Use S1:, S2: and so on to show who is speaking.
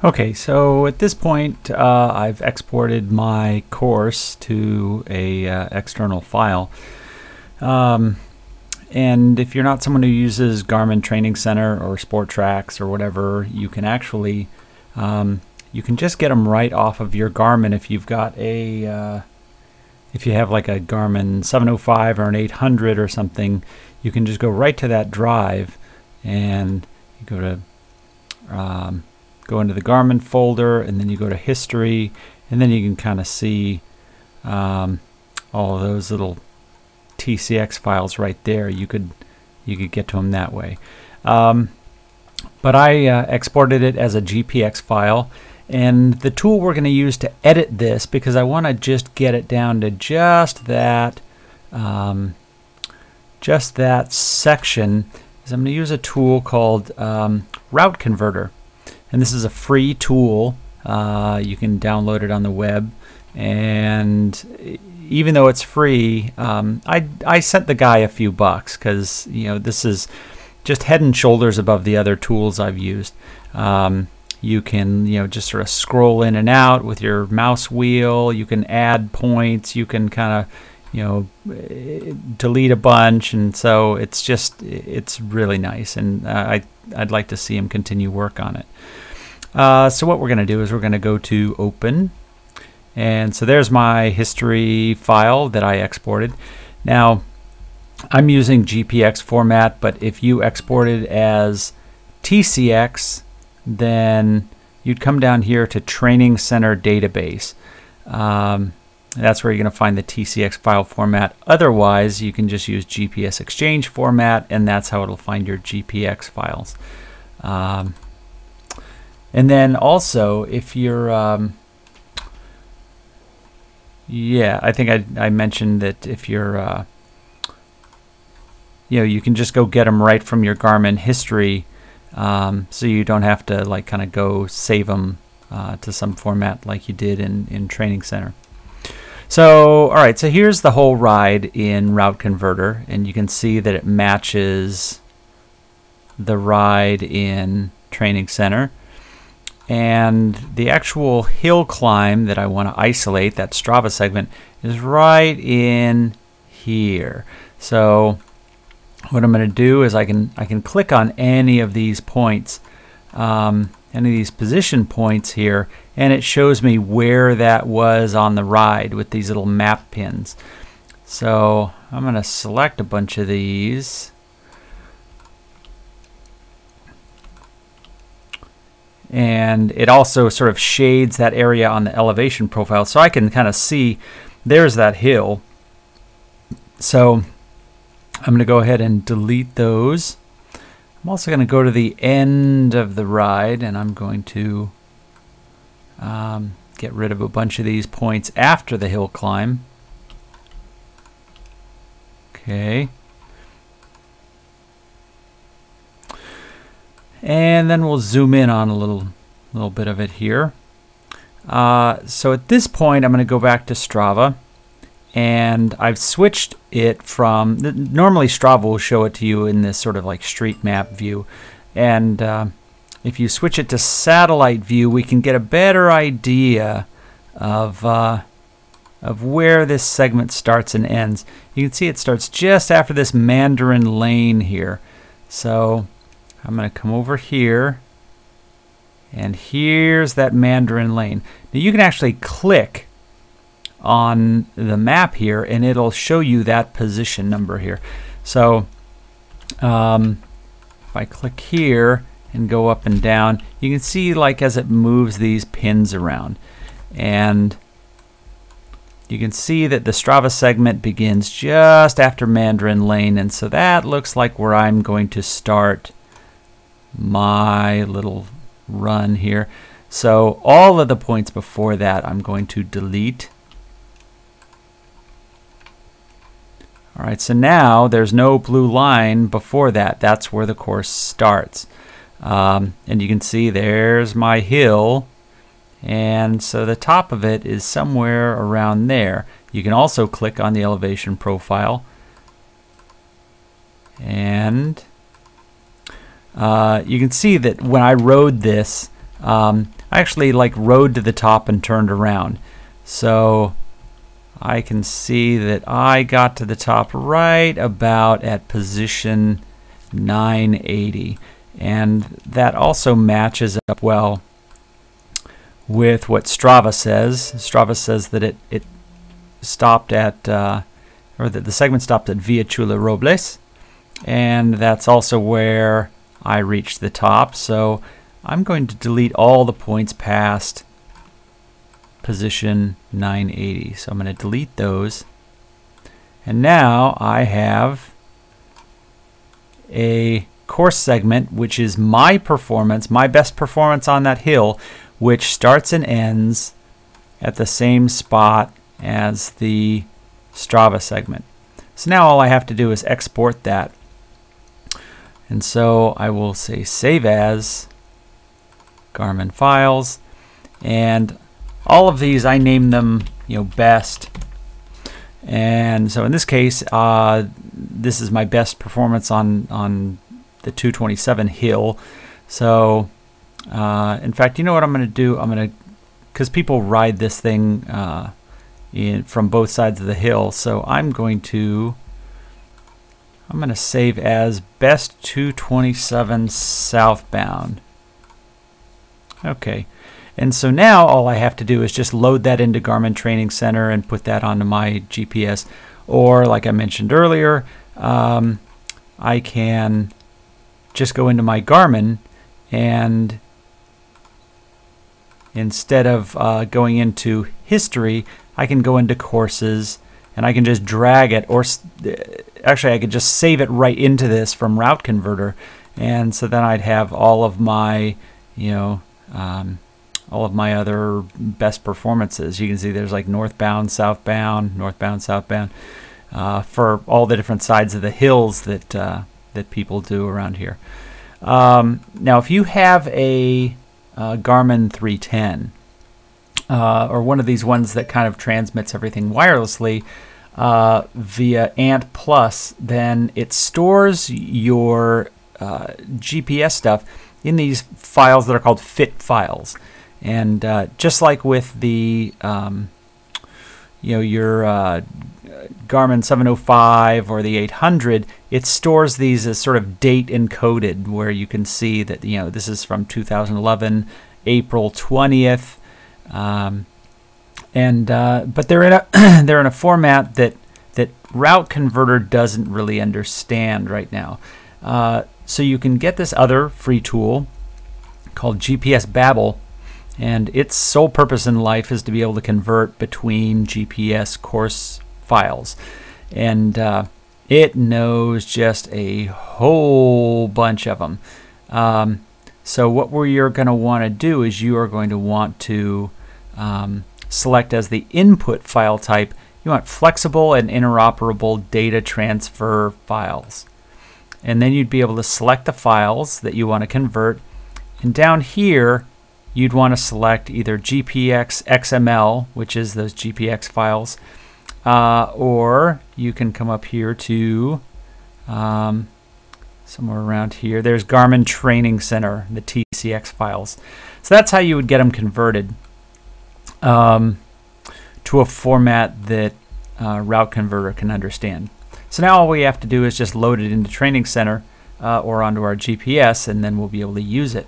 S1: Okay, so at this point I've exported my course to a external file. And if you're not someone who uses Garmin Training Center or Sport Tracks or whatever, you can actually you can just get them right off of your Garmin. If you've got a if you have like a Garmin 705 or an 800 or something, you can just go right to that drive and you go to go into the Garmin folder, and then you go to history, and then you can kind of see all of those little TCX files right there. You could get to them that way. But I exported it as a GPX file, and the tool we're going to use to edit this, because I want to just get it down to just that section, is I'm going to use a tool called Route Converter. And this is a free tool. You can download it on the web, and even though it's free, I sent the guy a few bucks because this is just head and shoulders above the other tools I've used. You can just sort of scroll in and out with your mouse wheel. You can add points. You can kind of delete a bunch, and so it's really nice, and I'd like to see him continue work on it. So what we're going to do is we're going to go to Open, and so there's my history file that I exported. Now I'm using GPX format, but if you export it as TCX, then you'd come down here to Training Center Database. That's where you're going to find the TCX file format. Otherwise, you can just use GPS Exchange format, and that's how it'll find your GPX files. And then also, if you're, yeah, I think I mentioned that if you're, you can just go get them right from your Garmin history, so you don't have to like kind of go save them to some format like you did in Training Center. So, all right, so here's the whole ride in Route Converter, and you can see that it matches the ride in Training Center. And the actual hill climb that I want to isolate, that Strava segment, is right in here. So what I'm going to do is I can click on any of these points, any of these position points here, and it shows me where that was on the ride with these little map pins. So I'm going to select a bunch of these. And it also sort of shades that area on the elevation profile, so I can kind of see there's that hill. So I'm going to go ahead and delete those. I'm also going to go to the end of the ride, and I'm going to get rid of a bunch of these points after the hill climb. Okay. And then we'll zoom in on a little bit of it here. So at this point, I'm going to go back to Strava, and I've switched it from, normally Strava will show it to you in this sort of like street map view, and if you switch it to satellite view, we can get a better idea of where this segment starts and ends. You can see it starts just after this Mandarin Lane here. So I'm going to come over here, and here's that Mandarin Lane. Now you can actually click on the map here, and it'll show you that position number here. So if I click here and go up and down, you can see like as it moves these pins around, and you can see that the Strava segment begins just after Mandarin Lane, and so that looks like where I'm going to start my little run here. So all of the points before that I'm going to delete. All right, so now there's no blue line before that. That's where the course starts. And you can see there's my hill, and so the top of it is somewhere around there. You can also click on the elevation profile, and you can see that when I rode this, I actually like rode to the top and turned around. So I can see that I got to the top right about at position 980. And that also matches up well with what Strava says. Strava says that it stopped at, or that the segment stopped at Villa Chula Robles. And that's also where I reached the top. So I'm going to delete all the points past position 980. So I'm going to delete those. And now I have a course segment, which is my performance, my best performance on that hill, which starts and ends at the same spot as the Strava segment. So now all I have to do is export that. And so I will say save as Garmin files, and all of these I name them, best. And so in this case, this is my best performance on the 227 hill. So in fact, you know what I'm going to do? I'm going to, because people ride this thing from both sides of the hill, so I'm going to save as best 227 southbound. Okay, and so now all I have to do is just load that into Garmin Training Center and put that onto my GPS. Or like I mentioned earlier, I can just go into my Garmin, and instead of going into history, I can go into courses, and I can just drag it, or actually I could just save it right into this from Route Converter, and so then I'd have all of my, all of my other best performances. You can see there's like northbound, southbound, northbound, southbound, for all the different sides of the hills that that people do around here. Now, if you have a Garmin 310, or one of these ones that kind of transmits everything wirelessly via Ant Plus, then it stores your GPS stuff in these files that are called fit files. And just like with the your Garmin 705 or the 800, it stores these as sort of date encoded, where you can see that this is from 2011, April 20th, but they're in a they're in a format that Route Converter doesn't really understand right now. So you can get this other free tool called GPS Babel, and its sole purpose in life is to be able to convert between GPS course files, and it knows just a whole bunch of them. So what you're going to want to do is you are going to want to select as the input file type, you want flexible and interoperable data transfer files. And then you'd be able to select the files that you want to convert, and down here you'd want to select either GPX XML, which is those GPX files, or you can come up here to somewhere around here. There's Garmin Training Center, the TCX files. So that's how you would get them converted to a format that Route Converter can understand. So now all we have to do is just load it into Training Center or onto our GPS, and then we'll be able to use it.